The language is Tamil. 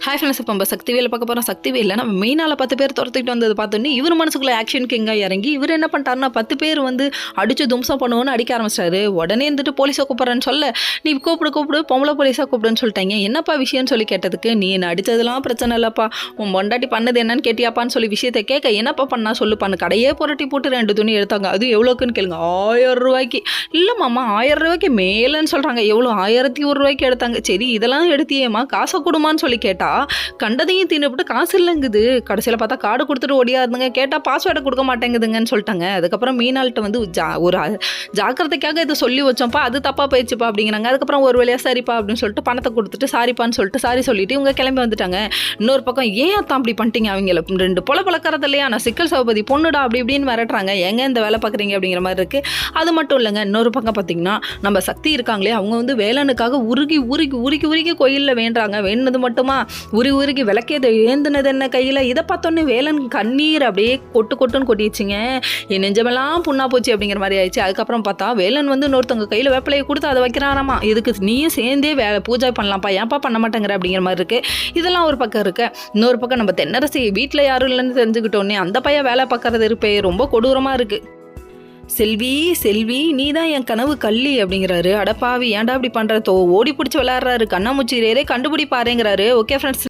ஹாய் ஃப்ரெண்ட்ஸ், இப்போ நம்ம சக்திவேலை பார்க்க போகிறோம். சக்திவேல நம்ம மெயினால் 10 பேர் துரத்திட்டு வந்தது பார்த்தோன்னே இவர் மனசுக்குள்ள ஆக்ஷன் கிங்காக இறங்கி இவர் என்ன பண்ணிட்டாருன்னா 10 பேர் வந்து அடித்து தும்சம் பண்ணுவோன்னு அடிக்க ஆரம்பிச்சிட்டாரு. உடனே இருந்துட்டு போலீஸை கூப்பிட்றேன்னு சொல்ல, நீ கூப்பிடு பொம்பளை போலீஸாக கூப்பிடுன்னு சொல்லிட்டாங்க. என்னப்பா விஷயம்னு சொல்லி கேட்டதுக்கு, நீ என்ன அடித்ததெல்லாம் பிரச்சனை இல்லைப்பா, உன் பொண்டாட்டி பண்ணது என்னன்னு கேட்டியாப்பான்னு சொல்லி விஷயத்தை கேட்க, என்னப்பா பண்ணா சொல்லுப்பான்னு கடையே புரட்டி போட்டு 2 துணி எடுத்தாங்க. அது எவ்வளோக்குன்னு கேளுங்க, 1000 ரூபாய்க்கு. இல்லை மாமா 1000 ரூபாய்க்கு மேலேன்னு சொல்கிறாங்க. எவ்வளோ 1001 ரூபாய்க்கு எடுத்தாங்க. சரி இதெல்லாம் எடுத்தியேம்மா, காசை கொடுமான்னு சொல்லி கேட்டா, கண்டதையும் தின்னுபிட்டு காசு இல்லைங்குது. கடைசியில் பார்த்தா கார்டு கொடுத்துட்டு ஓடியாதுங்க. கேட்டால் பாஸ்வேர்டை கொடுக்க மாட்டேங்குதுங்கன்னு சொல்லிட்டாங்க. அதுக்கப்புறம் மீனால்கிட்ட வந்து ஒரு ஜாக்கிரதைக்காக இதை சொல்லி வச்சோம்ப்பா, அது தப்பாக போயிடுச்சுப்பா அப்படிங்கிறாங்க. அதுக்கப்புறம் ஒரு வேலையாக சரிப்பா அப்படின்னு சொல்லிட்டு பணத்தை கொடுத்துட்டு சாரிப்பான்னு சொல்லிட்டு சாரி சொல்லிட்டு இவங்க கிளம்பி வந்துட்டாங்க. இன்னொரு பக்கம் ஏன் அத்தான் அப்படி பண்ணிட்டீங்க, அவங்கள 2 பொல பழக்கிறது இல்லையா, நான் சிக்கல் சௌபதி பொண்ணுடா அப்படி இப்படின்னு மிரட்டுறாங்க. எங்க இந்த வேலை பார்க்குறீங்க அப்படிங்கிற மாதிரி இருக்குது. அது மட்டும் இல்லைங்க, இன்னொரு பக்கம் பார்த்தீங்கன்னா நம்ம சக்தி இருக்காங்களே, அவங்க வந்து வேலனுக்காக உருகி உருகி உருகி உருகி கோயிலில் வேண்டுறாங்க. வேணுனது மட்டுமா, உருகி விளக்கேதை ஏந்துனது என்ன கையில். இதை பார்த்தோன்னே வேலன் கண்ணீர் அப்படியே கொட்டுன்னு கொட்டிடுச்சிங்க. என் நெஞ்சமெல்லாம் புண்ணா போச்சு அப்படிங்கிற மாதிரி ஆயிடுச்சு. அதுக்கப்புறம் பார்த்தா வேலன் வந்து இன்னொருத்தவங்க கையில் வேப்பிலையை கொடுத்து அதை வைக்கிறாராமா. இதுக்கு நீயும் சேர்ந்தே பூஜை பண்ணலாம்ப்பா, ஏன்ப்பா பண்ண மாட்டேங்கிற அப்படிங்கிற மாதிரி இருக்குது. இதெல்லாம் ஒரு பக்கம் இருக்கு. இன்னொரு பக்கம் நம்ம தென்னரசி வீட்டில் யாரும் இல்லைன்னு தெரிஞ்சுக்கிட்டோன்னே அந்த பையன் வேலை பார்க்கறது இருப்பே ரொம்ப கொடூரமாக இருக்குது. செல்வி நீ தான் என் கனவு கள்ளி அப்படிங்கிறாரு. அடப்பாவி ஏன்டா அப்படி பண்ணுற, ஓடி பிடிச்சி விளையாடுறாரு. கண்ணாமூச்சி கண்டுபிடி பாருங்கிறாரு. Okay friends.